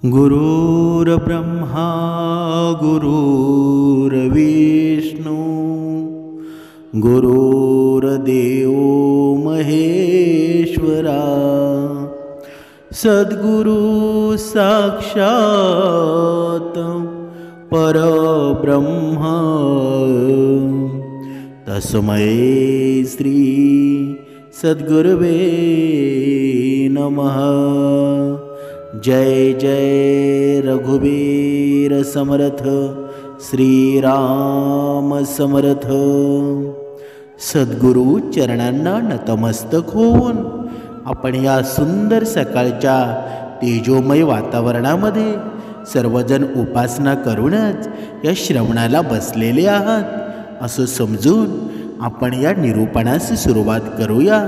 गुरुर्ब्रह्मा गुरुर्विष्णू गुरुर्देव महेश्वरा सद्गुरु साक्षात परब्रह्म तस्मै श्री सद्गुरवे नमः। जय जय रघुवीर समर्थ श्री राम समर्थ। सद्गुरु चरणांना नतमस्तक होऊन आपण या सुंदर सकाळच्या तेजोमय वातावरणामध्ये सर्वजण उपासना करूनच या श्रवणाला बसलेले आहात असं समजून आपण या निरूपणास सुरुवात करूया।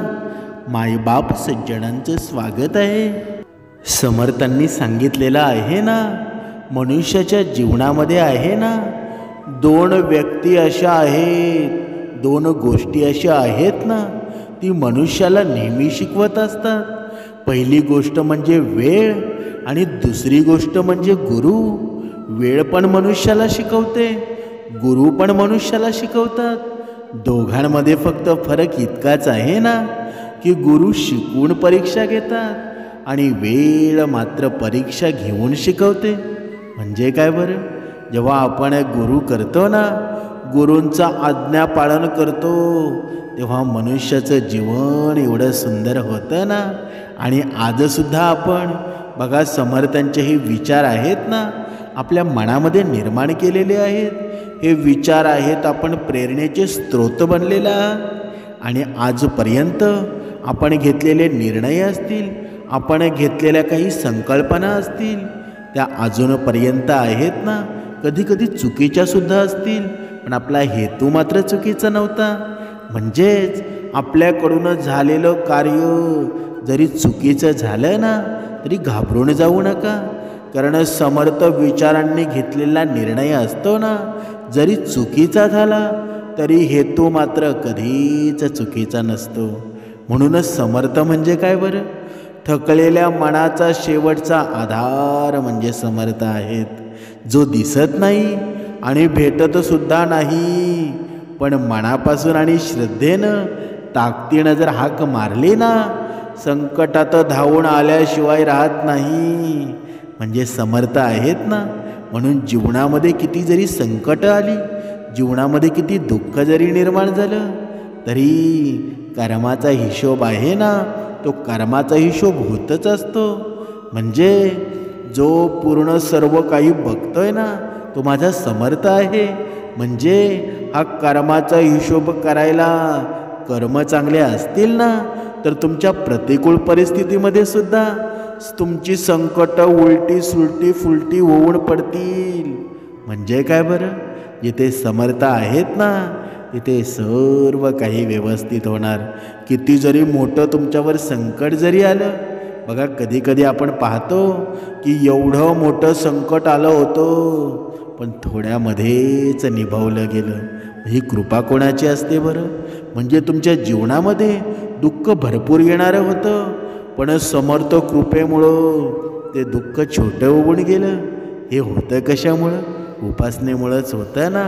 मायबाप सज्जनांचं स्वागत आहे। समर्थांनी सांगितलेलं आहे ना, मनुष्याच्या जीवनामध्ये आहे ना, दोन व्यक्ती अशा आहेत, दोन गोष्टी अशा आहेत ना, ती मनुष्याला नेहमी शिकवत असतात। पहिली गोष्ट म्हणजे वेळ आणि दुसरी गोष्ट म्हणजे गुरु। वेळ पण मनुष्याला शिकवते, गुरु पण मनुष्याला शिकवतात। दोघांमध्ये फक्त फरक इतकाच आहे ना की गुरु शिकवून परीक्षा घेतात आणि वेळ मात्र परीक्षा घेऊन शिकवते। म्हणजे काय बरं, जेव्हा आपण गुरु करतो ना, गुरूंचा आज्ञा पालन करतो, तेव्हा मनुष्याचं जीवन एवढं सुंदर होतं ना। आणि आजसुद्धा आपण बघा, समर्थांचे हे विचार आहेत ना, आपल्या मनामध्ये निर्माण केलेले आहेत। हे विचार आहेत आपण प्रेरणेचे स्रोत बनलेला आहात। आणि आजपर्यंत आपण घेतलेले निर्णय असतील, आपण घेतलेल्या काही संकल्पना असतील, त्या अजूनपर्यंत आहेत ना, कधी कधी चुकीच्या सुद्धा असतील, पण आपला हेतू मात्र चुकीचा नव्हता। म्हणजेच आपल्याकडून झालेलं कार्य जरी चुकीचं झालं ना, तरी घाबरून जाऊ नका। कारण समर्थ विचारांनी घेतलेला निर्णय असतो ना, जरी चुकीचा झाला तरी हेतू मात्र कधीच चुकीचा नसतो। म्हणूनच समर्थ म्हणजे काय बरं, थकलेल्या मनाचा शेवटचा आधार म्हणजे समर्थ आहेत। जो दिसत नाही आणि भेटत सुद्धा नाही, पण मनापासून आणि श्रद्धेनं ताकदीनं जर हाक मारली ना, संकटात धावून आल्याशिवाय राहत नाही, म्हणजे समर्थ आहेत ना। म्हणून जीवनामध्ये किती जरी संकट आली, जीवनामध्ये किती दुःख जरी निर्माण झालं, तरी कर्माचा हिशोब आहे ना, तो कर्माचा हिशोब होतच असतो। म्हणजे जो पूर्ण सर्व काही बघतोय ना, तो माझा समर्थ आहे। म्हणजे हा कर्माचा हिशोब करायला कर्म चांगले असतील ना, तर तुमच्या प्रतिकूल परिस्थितीमध्ये सुद्धा तुमची संकट उलटी सुलटी फुलटी होऊन पडतील। म्हणजे काय बरं, जिथे समर्थ आहेत ना, तिथे सर्व काही व्यवस्थित होणार। किती जरी मोठं तुमच्यावर संकट जरी आलं, बघा कधी कधी आपण पाहतो की एवढं मोठं संकट आलं होतं, पण थोड्यामध्येच निभावलं गेलं। ही कृपा कोणाची असते बरं? म्हणजे तुमच्या जीवनामध्ये दुःख भरपूर येणारं होतं, पण समर्थ कृपेमुळं ते दुःख छोटं होऊन गेलं। हे होतं कशामुळं? उपासनेमुळंच होतं ना।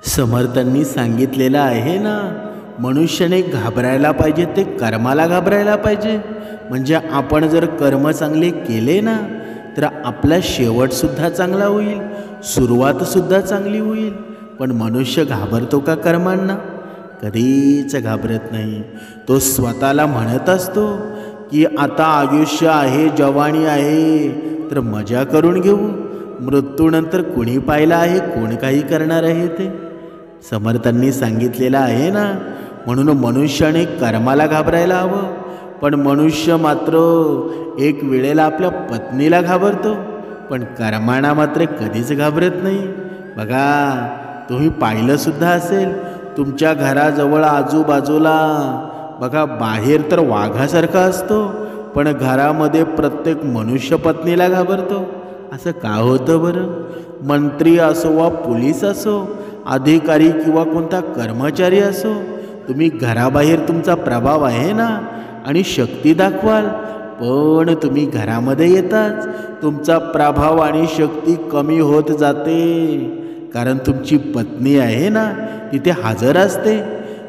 समर्थांनी सांगितलेलं आहे ना, मनुष्याने घाबरायला पाहिजे ते कर्माला घाबरायला पाहिजे। म्हणजे आपण जर कर्म चांगले केले ना, तर आपला शेवटसुद्धा चांगला होईल, सुरुवातसुद्धा चांगली होईल। पण मनुष्य घाबरतो का कर्मांना? कधीच घाबरत नाही। तो स्वतःला म्हणत असतो की आता आयुष्य आहे, जवानी आहे, तर मजा करून घेऊ, मृत्यूनंतर कोणी पाहिलं आहे, कोण काही करणार आहे ते? समर्थांनी सांगितलेलं आहे ना, म्हणून मनुष्याने कर्माला घाबरायला हवं। पण मनुष्य मात्र एक वेळेला आपल्या पत्नीला घाबरतो, पण कर्मांना मात्र कधीच घाबरत नाही। बघा, तुम्ही पाहिलं सुद्धा असेल, तुमच्या घराजवळ आजूबाजूला बघा, बाहेर तर वाघासारखा असतो, पण घरामध्ये प्रत्येक मनुष्य पत्नीला घाबरतो। असं का होतं बरं? मंत्री असो वा पोलीस असो, अधिकारी किंवा कोणता कर्मचारी असो, तुम्ही घराबाहेर तुमचा प्रभाव आहे ना आणि शक्ती दाखवाल, पण तुम्ही घरामध्ये येताच तुमचा प्रभाव आणि शक्ती कमी होत जाते, कारण तुमची पत्नी आहे ना तिथे हजर असते,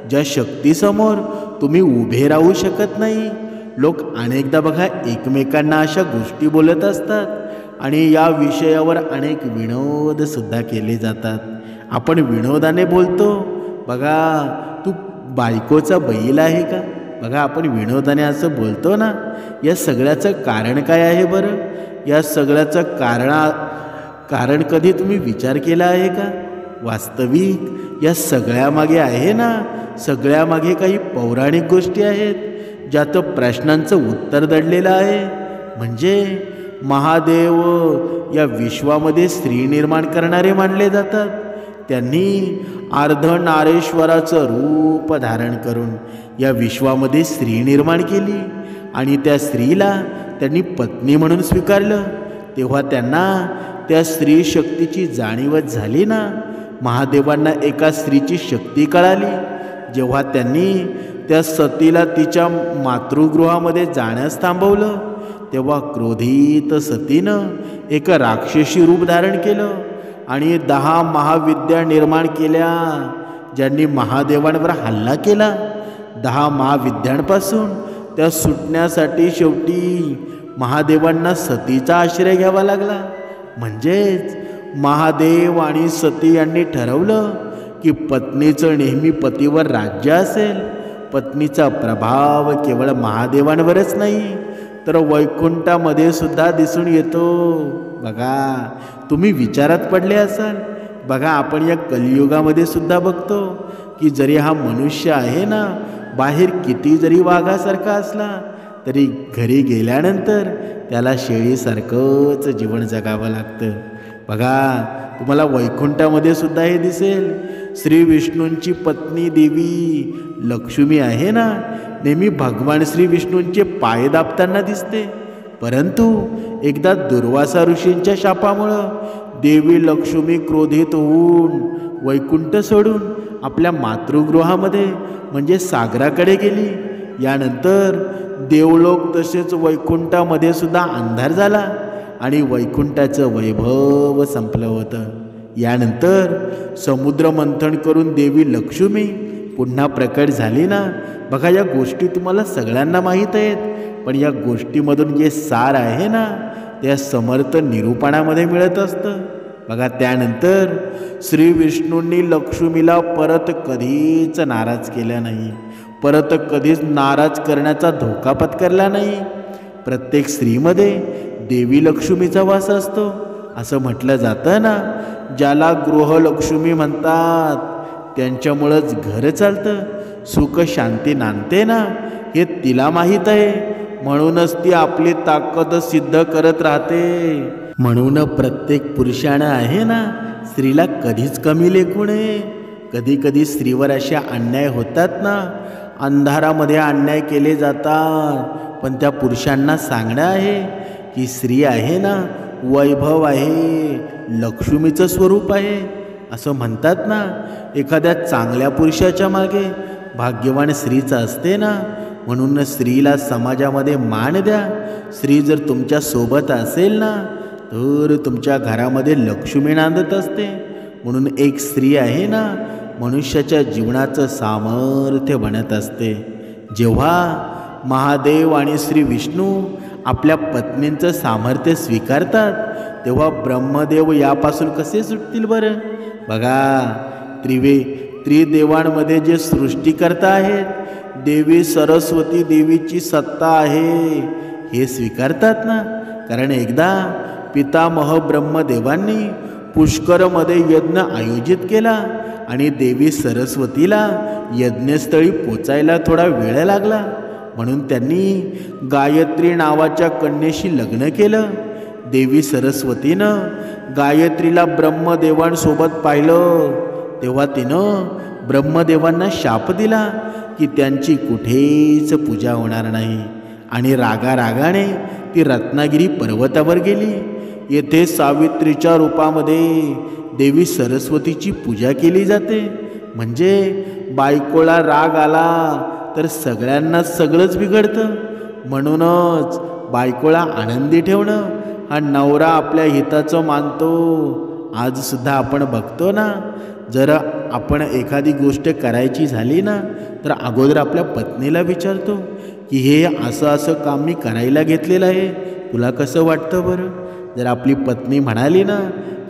ज्या शक्तीसमोर तुम्ही उभे राहू शकत नाही. लोक अनेकदा बघा एकमेकांना अशा गोष्टी बोलत असतात आणि या विषयावर अनेक विनोद सुद्धा केले जातात. आपण विनोदाने बोलतो, बघा तू बायकोचा बैल आहे का, बघा आपण विनोदाने असं बोलतो ना. या सगळ्याचं कारण काय आहे बरं? या सगळ्याचं कारण कधी तुम्ही विचार केला आहे का? वास्तविक या सगळ्यामागे आहे ना, सगळ्यामागे काही पौराणिक गोष्टी आहेत ज्यात प्रश्नांचं उत्तर दडलेलं आहे. म्हणजे महादेव या विश्वामध्ये स्त्री निर्माण करणारे मानले जातात. त्यांनी अर्धनारेश्वराचं रूप धारण करून या विश्वामध्ये स्त्री निर्माण केली आणि त्या स्त्रीला त्यांनी पत्नी म्हणून स्वीकारलं. तेव्हा त्यांना त्या स्त्री शक्तीची जाणीवच झाली ना. महादेवांना एका स्त्रीची शक्ती कळाली जेव्हा त्यांनी त्या सतीला तिच्या मातृगृहामध्ये जाण्यास थांबवलं. तेव्हा क्रोधित सतीनं एक राक्षसी रूप धारण केलं आणि 10 महाविद्या निर्माण केल्या, ज्यांनी महादेवांवर हल्ला केला. 10 महाविद्यांपासून त्या सुटण्यासाठी शेवटी महादेवांना सतीचा आश्रय घ्यावा लागला. म्हणजेच महादेव आणि सती यांनी ठरवलं की पत्नीचं नेहमी पतीवर राज्य असेल. पत्नीचा प्रभाव केवळ महादेवांवरच नाही तर वैकुंठामध्ये सुद्धा दिसून येतो. बघा तुम्ही विचारात पडले असाल. बघा आपण या कलियुगामध्ये सुद्धा बघतो की जरी हा मनुष्य आहे ना, बाहेर किती जरी वाघासारखा असला तरी घरी गेल्यानंतर त्याला शेळीसारखंच जीवन जगावं लागतं. बघा तुम्हाला वैकुंठामध्ये सुद्धा हे दिसेल. श्री विष्णूंची पत्नी देवी लक्ष्मी आहे ना, नेहमी भगवान श्री विष्णूंचे पाय दाबताना दिसते. परंतु एकदा दुर्वासा ऋषींच्या शापामुळं देवी लक्ष्मी क्रोधित होऊन वैकुंठ सोडून आपल्या मातृगृहामध्ये म्हणजे सागराकडे गेली. यानंतर देवलोक तसेच वैकुंठामध्ये सुद्धा अंधार झाला आणि वैकुंठाचं वैभव संपलं होतं. यानंतर समुद्र मंथन करून देवी लक्ष्मी पुन्हा प्रकट झाली ना. बघा या गोष्टी तुम्हाला सगळ्यांना माहीत आहेत, पण या गोष्टीमधून जे सार आहे ना त्या समर्थ निरूपणामध्ये मिळत असतं. बघा त्यानंतर श्री विष्णूंनी लक्ष्मीला परत कधीच नाराज केला नाही, परत कधीच नाराज करण्याचा धोका पत्करला नाही. प्रत्येक स्त्रीमध्ये देवी लक्ष्मीचा वास असतो असं म्हटलं जातं ना. ज्याला गृहलक्ष्मी म्हणतात त्यांच्यामुळंच घर चालतं, सुख शांती नांदते ना, हे तिला माहीत आहे. म्हणूनच ती आपली ताकद सिद्ध करत राहते. म्हणून प्रत्येक पुरुषानं आहे ना स्त्रीला कधीच कमी लेखू नये. कधी कधी स्त्रीवर असे अन्याय होतात ना, अंधारामध्ये अन्याय केले जातात, पण त्या पुरुषांना सांगणं आहे की स्त्री आहे ना वैभव आहे, लक्ष्मीचं स्वरूप आहे. असं म्हणतात ना, एखाद्या चांगल्या पुरुषाच्या मागे भाग्यवान स्त्रीचं असते ना. म्हणून स्त्रीला समाजामध्ये मान द्या. स्त्री जर तुमच्या सोबत असेल ना तर तुमच्या घरामध्ये लक्ष्मी नांदत असते. म्हणून एक स्त्री आहे ना मनुष्याच्या जीवनाचं सामर्थ्य बनत असते. जेव्हा महादेव आणि श्री विष्णू आपल्या पत्नींचं सामर्थ्य स्वीकारतात तेव्हा ब्रह्मदेव यापासून कसे सुटतील बरं? बघा त्रिदेवांमध्ये जे सृष्टिकर्ता आहेत, देवी सरस्वती देवीची सत्ता आहे हे स्वीकारतात ना. कारण एकदा पितामह ब्रह्मदेवांनी पुष्करमध्ये यज्ञ आयोजित केला आणि देवी सरस्वतीला यज्ञस्थळी पोचायला थोडा वेळ लागला. म्हणून त्यांनी गायत्री नावाच्या कन्येशी लग्न केलं. देवी सरस्वतीनं गायत्रीला ब्रह्मदेवांसोबत पाहिलं तेव्हा तिनं ब्रह्मदेवांना शाप दिला की त्यांची कुठेच पूजा होणार नाही आणि रागारागाने ती रत्नागिरी पर्वतावर गेली. येथे सावित्रीच्या रूपामध्ये देवी सरस्वतीची पूजा केली जाते. म्हणजे बायकोला राग आला तर सगळ्यांना सगळंच बिघडतं. म्हणूनच बायकोला आनंदी ठेवणं हा नवरा आपल्या हिताचं मानतो. आजसुद्धा आपण बघतो ना, जर आपण एखादी गोष्ट करायची झाली ना तर अगोदर आपल्या पत्नीला विचारतो की हे असं असं काम मी करायला घेतलेलं आहे, तुला कसं वाटतं बरं. जर आपली पत्नी म्हणाली ना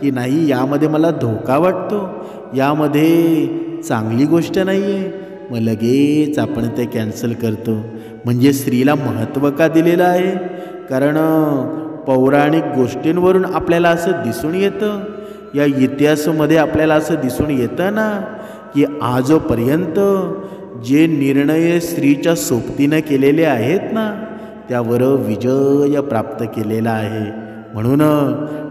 की नाही, यामध्ये मला धोका वाटतो, यामध्ये चांगली गोष्ट नाही आहे, मग लगेच आपण ते कॅन्सल करतो. म्हणजे स्त्रीला महत्त्व का दिलेलं आहे? कारण पौराणिक गोष्टींवरून आपल्याला असं दिसून येतं, या इतिहासामध्ये आपल्याला असं दिसून येतं ना की आजपर्यंत जे निर्णय स्त्रीच्या सोबतीनं केलेले आहेत ना त्यावर विजय प्राप्त केलेला आहे. म्हणून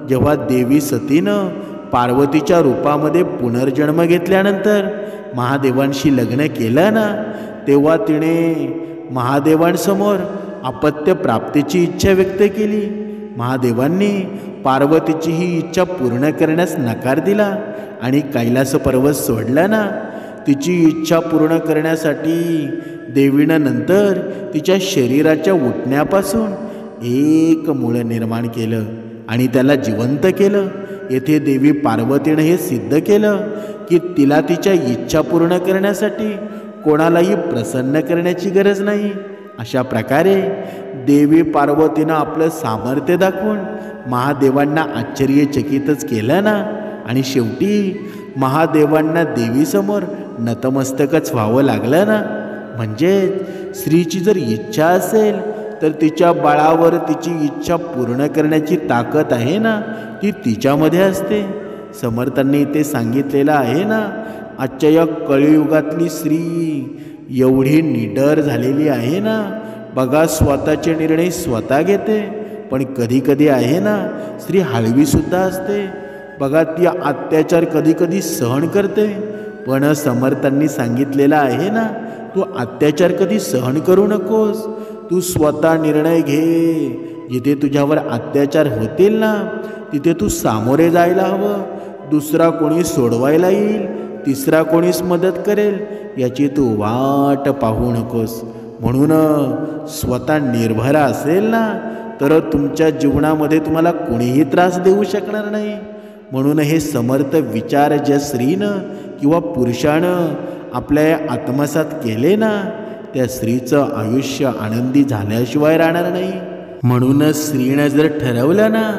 जेव्हा देवी सतीनं पार्वतीच्या रूपामध्ये पुनर्जन्म घेतल्यानंतर महादेवांशी लग्न केलं ना, तेव्हा तिने महादेवांसमोर अपत्य प्राप्तीची इच्छा व्यक्त केली. महादेवांनी पार्वतीची ही इच्छा पूर्ण करण्यास नकार दिला आणि कैलास पर्वत सोडला ना. तिची इच्छा पूर्ण करण्यासाठी देवीनं नंतर तिच्या शरीराच्या उठण्यापासून एक मूळ निर्माण केलं आणि त्याला जिवंत केलं. येथे देवी पार्वतीनं हे सिद्ध केलं की तिला तिच्या इच्छा पूर्ण करण्यासाठी कोणालाही प्रसन्न करण्याची गरज नाही. अशा प्रकारे देवी पार्वतीनं आपलं सामर्थ्य दाखवून महादेवांना आश्चर्यचकितच केलं ना. आणि शेवटी महादेवांना देवीसमोर नतमस्तकच व्हावं लागलं ना. म्हणजे स्त्रीची जर इच्छा असेल तर तिच्या बाळावर तिची इच्छा पूर्ण करण्याची ताकद आहे ना, ती तिच्यामध्ये असते. समर्थांनी ते सांगितलेलं आहे ना, आजच्या या कलियुगातली स्त्री एवढी निडर झालेली आहे ना. बघा, स्वतःचे निर्णय स्वतः घेते, पण कधी कधी आहे ना स्त्री हळवीसुद्धा असते. बघा, ती अत्याचार कधी कधी सहन करते, पण समर्थांनी सांगितलेलं आहे ना, तू अत्याचार कधी सहन करू नकोस, तू स्वतः निर्णय घे. जिथे तुझ्यावर अत्याचार होतील ना तिथे तू सामोरे जायला हवं. दुसरा कोणी सोडवायला येईल, तिसरा कोणीच मदत करेल याची तू वाट पाहू नकोस. म्हणून स्वतः निर्भरा असेल ना तर तुमच्या जीवनामध्ये तुम्हाला कोणीही त्रास देऊ शकणार नाही. म्हणून हे समर्थ विचार ज्या स्त्रीनं किंवा पुरुषानं आपल्या आत्मसात केले ना, त्या स्त्रीचं आयुष्य आनंदी झाल्याशिवाय राहणार नाही. म्हणूनच स्त्रीनं जर ठरवलं ना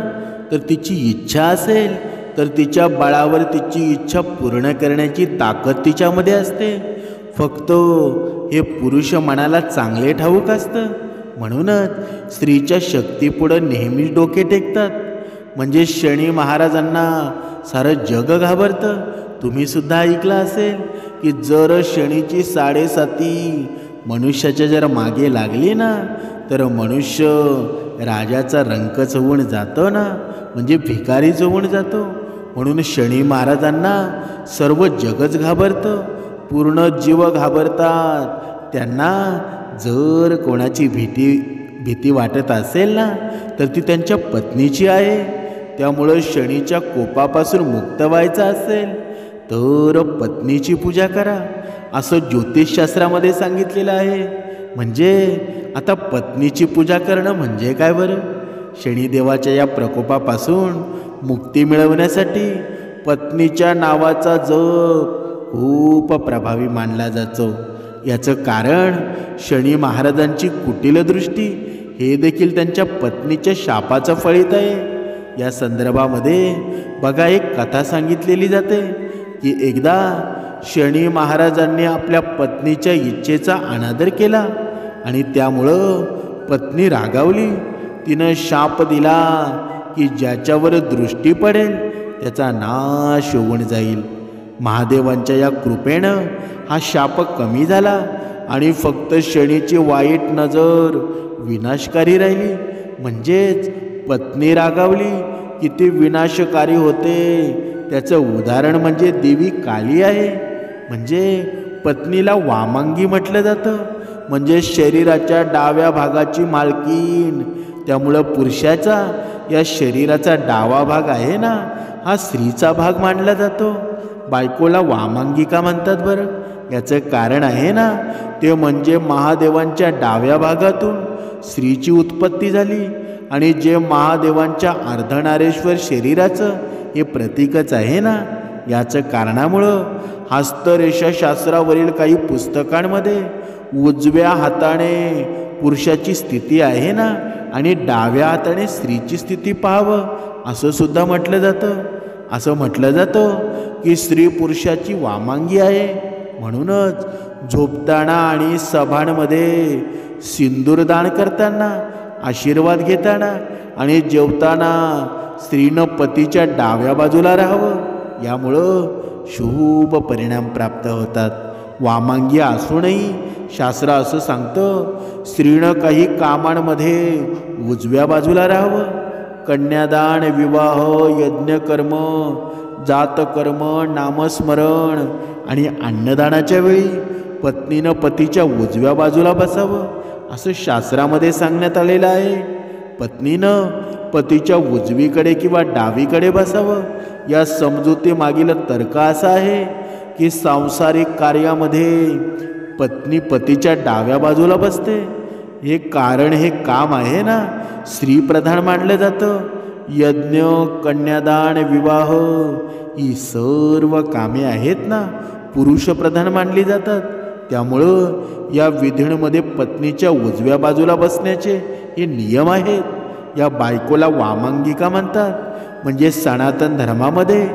तर तिची इच्छा असेल तर तिच्या बाळावर तिची इच्छा पूर्ण करण्याची ताकद तिच्यामध्ये असते. फक्त हे पुरुष मनाला चांगले ठाऊक असतं. म्हणूनच स्त्रीच्या शक्तीपुढं नेहमीच डोके टेकतात. म्हणजे शनी महाराजांना सारं जग घाबरतं. तुम्हीसुद्धा ऐकलं असेल की जर शनीची 7.5 मनुष्याच्या जर मागे लागली ना तर मनुष्य राजाचा रंकच होऊन जातो ना, म्हणजे भिकारीच होऊन जातो. म्हणून शनी महाराजांना सर्व जगच घाबरतं, पूर्ण जीव घाबरतात. त्यांना जर कोणाची भीती वाटत असेल ना तर ती त्यांच्या पत्नीची आहे. त्यामुळं शनीच्या कोपापासून मुक्त व्हायचं असेल तर पत्नीची पूजा करा, असं ज्योतिषशास्त्रामध्ये सांगितलेलं आहे. म्हणजे आता पत्नीची पूजा करणं म्हणजे काय बरं? शनिदेवाच्या या प्रकोपापासून मुक्ती मिळवण्यासाठी पत्नीच्या नावाचा जप खूप प्रभावी मानला जातो. याचं कारण शनी महाराजांची कुटिल दृष्टी हे देखील त्यांच्या पत्नीच्या शापाचं फळित आहे. या संदर्भामध्ये बघा, एक कथा सांगितलेली जाते की एकदा शनी महाराजांनी आपल्या पत्नीच्या इच्छेचा अनादर केला आणि त्यामुळं पत्नी रागावली. तिनं शाप दिला की ज्याच्यावर दृष्टी पडेल त्याचा नाश होऊन जाईल. महादेवांच्या या कृपेनं हा शाप कमी झाला आणि फक्त शनीची वाईट नजर विनाशकारी राहिली. म्हणजेच पत्नी रागावली किती विनाशकारी होते त्याचं उदाहरण म्हणजे देवी काली आहे. म्हणजे पत्नीला वामांगी म्हटलं जातं, म्हणजे शरीराच्या डाव्या भागाची मालकीण. त्यामुळं पुरुषाचा या शरीराचा डावा भाग आहे ना हा स्त्रीचा भाग मानला जातो. बायकोला वामांगी का म्हणतात बरं? याचं कारण आहे ना, ते म्हणजे महादेवांच्या डाव्या भागातून स्त्रीची उत्पत्ती झाली आणि जे महादेवांच्या अर्धनारेश्वर शरीराचं हे प्रतीकच आहे ना. याचं कारणामुळं हस्तरेषाशास्त्रावरील काही पुस्तकांमध्ये उजव्या हाताने पुरुषाची स्थिती आहे ना आणि डाव्या हाताने स्त्रीची स्थिती पाहावं असं सुद्धा म्हटलं जातं. असं म्हटलं जातं की स्त्री पुरुषाची वामांगी आहे. म्हणूनच झोपताना आणि सभांमध्ये सिंदूरदान करताना, आशीर्वाद घेताना आणि जेवताना स्त्रीनं पतीच्या डाव्या बाजूला राहावं. यामुळं शुभ परिणाम प्राप्त होतात. वामांगी असूनही शास्त्र असं सांगतं, स्त्रीनं काही कामांमध्ये उजव्या बाजूला राहावं. कन्यादान, विवाह, यज्ञकर्म, जातकर्म, नामस्मरण आणि अन्नदानाच्या वेळी पत्नीनं पतीच्या उजव्या बाजूला बसावं असं शास्त्रामध्ये सांगण्यात आलेलं आहे. पत्नीनं पतीच्या उजवीकडे किंवा डावीकडे बसावं. या समजुतीमागील तर्क असा आहे की सांसारिक कार्यामध्ये पत्नी पतीच्या डाव्या बाजूला बसते. हे कारण, हे काम आहे ना, स्त्रीप्रधान मानलं जातं. यज्ञ, कन्यादान, विवाह ही सर्व कामे आहेत ना, पुरुषप्रधान मानली जातात. त्यामुळं या विधींमध्ये पत्नीच्या उजव्या बाजूला बसण्याचे हे नियम आहेत. या बायकोला वामांगिका म्हणतात. म्हणजे सनातन धर्मामध्ये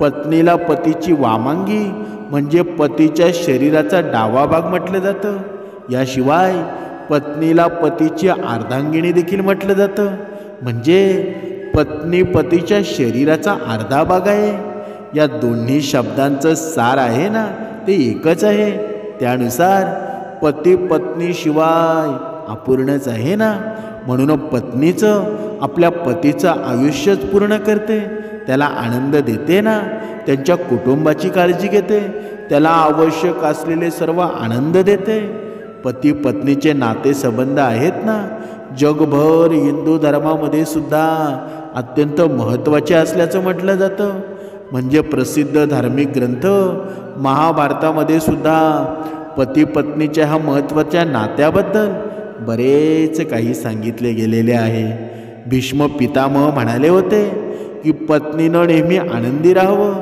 पत्नीला पतीची वामांगी म्हणजे पतीच्या शरीराचा डावा भाग म्हटलं जातं. याशिवाय पत्नीला पतीची अर्धांगिनी देखील म्हटलं जातं. म्हणजे पत्नी पतीच्या शरीराचा अर्धा भाग आहे. या दोन्ही शब्दांचं सार आहे ना, ते एकच आहे. त्यानुसार पती पत्नीशिवाय अपूर्णच आहे ना. म्हणून पत्नीचं आपल्या पतीचं आयुष्यच पूर्ण करते, त्याला आनंद देते ना, त्यांच्या कुटुंबाची काळजी घेते, त्याला आवश्यक असलेले सर्व आनंद देते. पती पत्नीचे नातेसंबंध आहेत ना, जगभर हिंदू धर्मामध्ये सुद्धा अत्यंत महत्त्वाचे असल्याचं म्हटलं जातं. म्हणजे प्रसिद्ध धार्मिक ग्रंथ महाभारतामध्ये सुद्धा पती पत्नीच्या ह्या महत्त्वाच्या नात्याबद्दल बरेच काही सांगितले गेलेले आहे. भीष्म पितामह म्हणाले होते की पत्नीनं नेहमी आनंदी राहावं,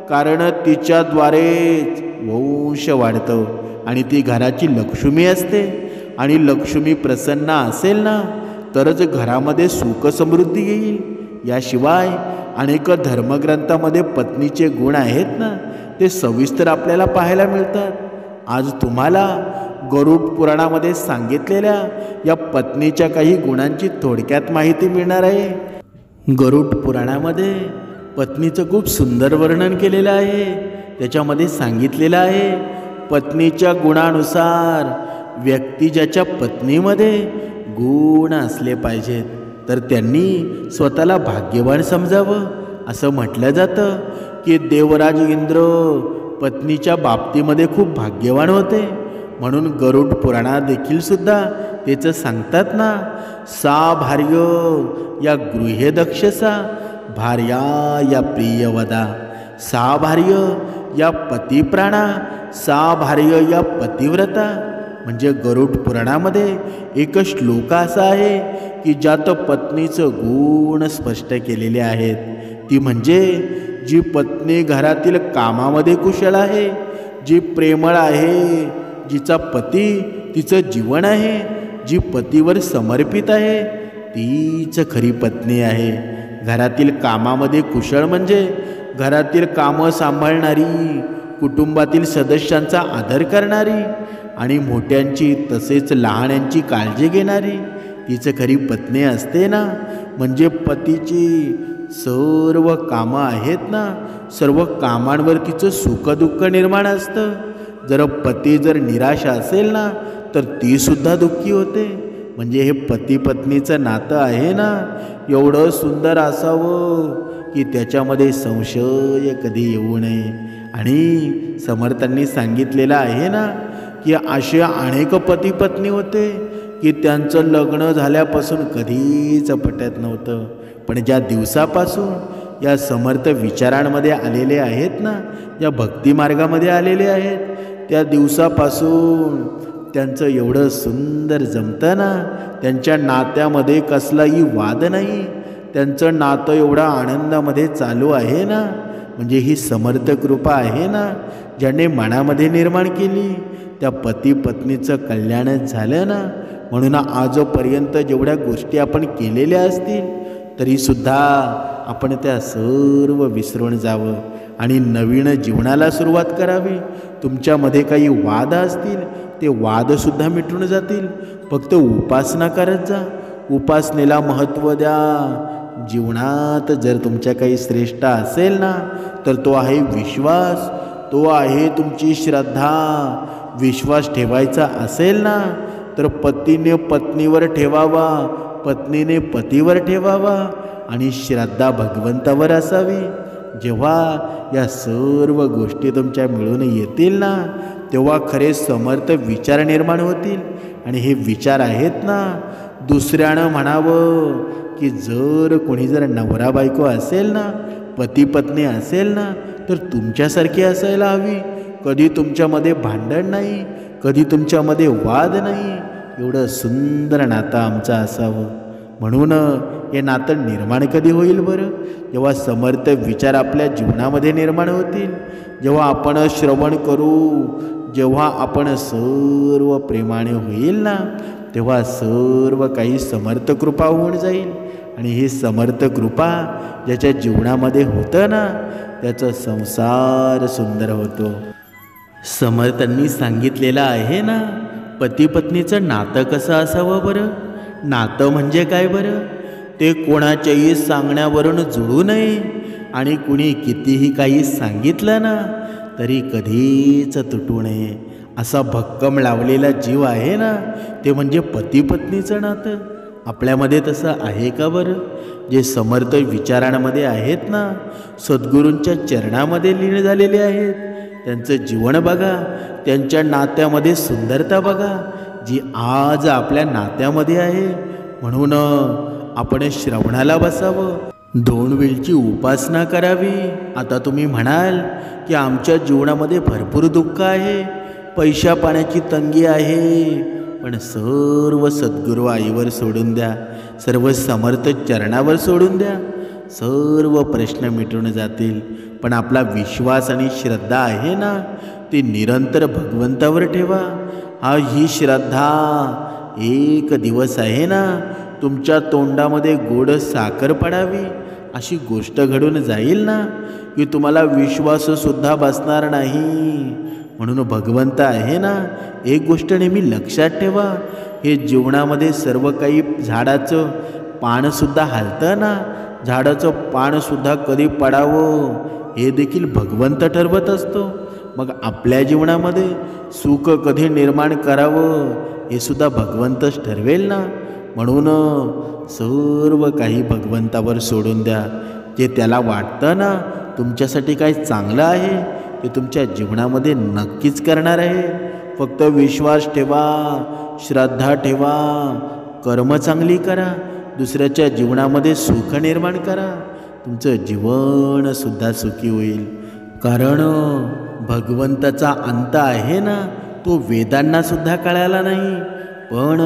कारण तिच्याद्वारेच वंश वाढतं आणि ती घराची लक्ष्मी असते. आणि लक्ष्मी प्रसन्न असेल ना, तरच घरामध्ये सुख समृद्धी येईल. याशिवाय अनेक धर्मग्रंथामध्ये पत्नीचे गुण आहेत ना, ते सविस्तर आपल्याला पाहायला मिळतात. आज तुम्हाला गरुड पुराणामध्ये सांगितलेल्या या पत्नीच्या काही गुणांची थोडक्यात माहिती मिळणार आहे. गरुड पुराणामध्ये पत्नीचं खूप सुंदर वर्णन केलेलं आहे. त्याच्यामध्ये सांगितलेलं आहे, पत्नीच्या गुणानुसार व्यक्ती ज्याच्या पत्नीमध्ये गुण असले पाहिजेत तर त्यांनी स्वतःला भाग्यवान समजावं. असं म्हटलं जातं की देवराज इंद्र पत्नीच्या बाबतीमध्ये खूप भाग्यवान होते. म्हणून गरुड पुराणात देखील सुद्धा त्याचं सांगतात ना, सा भार्य या गृहे दक्षसा भार्या या प्रियवदा, सा भार्य या पतिप्राणा, सा भार्य या पतिव्रता. म्हणजे गरुड पुराणामध्ये एक श्लोक असा आहे की ज्यात पत्नीचं गुण स्पष्ट केलेले आहेत. ती म्हणजे जी पत्नी घरातील कामामध्ये कुशल आहे, जी प्रेमळ आहे, जिचा पती तिचं जीवन आहे, जी पतीवर समर्पित आहे, तीच खरी पत्नी आहे. घरातील कामामध्ये कुशळ म्हणजे घरातील कामं सांभाळणारी, कुटुंबातील सदस्यांचा आदर करणारी आणि मोठ्यांची तसेच लहानांची काळजी घेणारी, तीच खरी पत्नी असते ना. म्हणजे पतीची सर्व कामं आहेत ना, सर्व कामांवर तिचं सुखदुःख निर्माण असतं. जर पती निराश असेल ना, तर ती सुद्धा दुःखी होते. म्हणजे हे पती पत्नीचं नातं आहे ना, एवढं सुंदर असावं की त्याच्यामध्ये संशय कधी येऊ नये. आणि समर्थांनी सांगितलेलं आहे ना की असे अनेक पती पत्नी होते की त्यांचं लग्न झाल्यापासून कधीच पटत नव्हतं, पण ज्या दिवसापासून या समर्थ विचारांमध्ये आलेले आहेत ना, या भक्तिमार्गामध्ये आलेले आहेत, त्या दिवसापासून त्यांचं एवढं सुंदर जमतं ना, त्यांच्या नात्यामध्ये कसलाही वाद नाही, त्यांचं नातं एवढं आनंदामध्ये चालू आहे ना, म्हणजे ही समर्थ कृपा आहे ना ज्याने मनामध्ये निर्माण केली, त्या पती पत्नीचं कल्याणच झालं ना. म्हणून आजपर्यंत जेवढ्या गोष्टी आपण केलेल्या असतील तरीसुद्धा आपण त्या सर्व विसरून जावं आणि नवीन जीवनाला सुरुवात करावी. तुमच्यामध्ये काही वाद असतील ते वादसुद्धा मिटून जातील. फक्त उपासना करत जा, उपासनेला महत्त्व द्या. जीवनात जर तुमच्या काही श्रेष्ठ असेल ना तर तो आहे विश्वास, तो आहे तुमची श्रद्धा. विश्वास ठेवायचा असेल ना तर पतीने पत्नीवर ठेवावा, पत्नीने पतीवर ठेवावा आणि श्रद्धा भगवंतावर असावी. जेव्हा या सर्व गोष्टी तुमच्या मिळून येतील ना तेव्हा खरे समर्थ विचार निर्माण होतील. आणि हे विचार आहेत ना, दुसऱ्यानं म्हणावं की जर नवरा बायको असेल ना, पती पत्नी असेल ना तर तुमच्यासारखी असायला हवी. कधी तुमच्यामध्ये भांडण नाही, कधी तुमच्यामध्ये वाद नाही, एवढं सुंदर नातं आमचं असावं. म्हणून हे नातं निर्माण कधी होईल बरं? जेव्हा समर्थ विचार आपल्या जीवनामध्ये निर्माण होतील, जेव्हा आपण श्रवण करू, जेव्हा आपण सर्व प्रेमाने होईल ना तेव्हा सर्व काही समर्थ कृपा होऊन जाईल. आणि ही समर्थ कृपा ज्याच्या जीवनामध्ये होतं ना त्याचा संसार सुंदर होतो. समर्थांनी सांगितलेलं आहे ना, पती पत्नीचं नातं कसं असावं बरं? नातं म्हणजे काय बरं? ते कोणाच्याही सांगण्यावरून जुळू नये आणि कुणी कितीही काही सांगितलं ना तरी कधीच तुटू नये असा भक्कम लावलेला जीव आहे ना, ते म्हणजे पती पत्नीचं नातं. आपल्यामध्ये तसं आहे का बरं? जे समर्थ विचारांमध्ये आहेत ना, सद्गुरूंच्या चरणामध्ये लीन झालेले आहेत, त्यांचं जीवन बघा, त्यांच्या नात्यामध्ये सुंदरता बघा जी आज आपल्या नात्यामध्ये आहे. म्हणून आपण श्रवणाला बसावं, 2 वेळची उपासना करावी. आता तुम्ही म्हणाल की आमच्या जीवनामध्ये भरपूर दुःख आहे, पैशा पाण्याची तंगी आहे, पण सर्व सद्गुरू आईवर सोडून द्या, सर्व समर्थ चरणावर सोडून द्या, सर्व प्रश्न मिटून जातील. पण आपला विश्वास आणि श्रद्धा आहे ना ती निरंतर भगवंतावर ठेवा. ही श्रद्धा एक दिवस आहे ना तुमच्या तोंडामध्ये गोड साखर पडावी अशी गोष्ट घडून जाईल ना की तुम्हाला विश्वाससुद्धा बसणार नाही. म्हणून भगवंत आहे ना, एक गोष्ट नेहमी लक्षात ठेवा, हे जीवनामध्ये सर्व काही झाडाचं पानसुद्धा हलतं ना, झाडाचं पानसुद्धा कधी पडावं हे देखील भगवंत ठरवत असतो. मग आपल्या जीवनामध्ये सुख कधी निर्माण करावं हे सुद्धा भगवंतच ठरवेल ना. म्हणून सर्व काही भगवंतावर सोडून द्या. जे त्याला वाटतं ना तुमच्यासाठी काय चांगलं आहे ते तुमच्या जीवनामध्ये नक्कीच करणार आहे. फक्त विश्वास ठेवा, श्रद्धा ठेवा, कर्म चांगली करा, दुसऱ्याच्या जीवनामध्ये सुख निर्माण करा, तुमचं जीवनसुद्धा सुखी होईल. कारण भगवंताचा अंत आहे ना तो वेदांनासुद्धा कळाला नाही. पण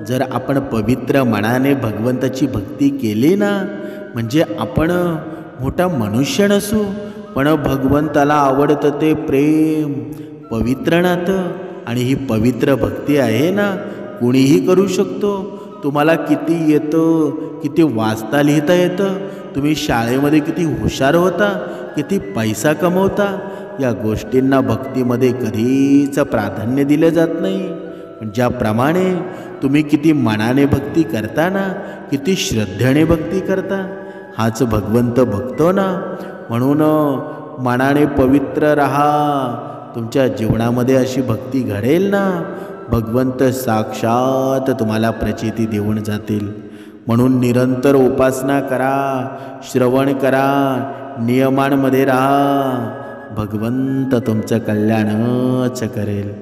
जर आपण पवित्र मनाने भगवंताची भक्ती केली ना म्हणजे आपण मोठा मनुष्य नसू पण भगवंताला आवडतं ते प्रेम, पवित्र नातं. आणि ही पवित्र भक्ती आहे ना कोणीही करू शकतो. तुम्हाला किती येतं, किती वाचता लिहिता येतं, तुम्ही शाळेमध्ये किती हुशार होता, किती पैसा कमवता, या गोष्टींना भक्तीमध्ये कधीच प्राधान्य दिलं जात नाही. पण ज्याप्रमाणे तुम्ही किती मनाने भक्ती करता ना, किती श्रद्धेने भक्ती करता, हाच भगवंत बघतो ना. म्हणून मनाने पवित्र राहा, तुमच्या जीवनामध्ये अशी भक्ती घडेल ना भगवंत साक्षात तुम्हाला प्रचिती देऊन जातील. म्हणून निरंतर उपासना करा, श्रवण करा, नियमांमध्ये राहा, भगवंत तुमचं कल्याणच करेल.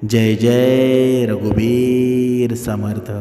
जय जय रघुवीर समर्थ.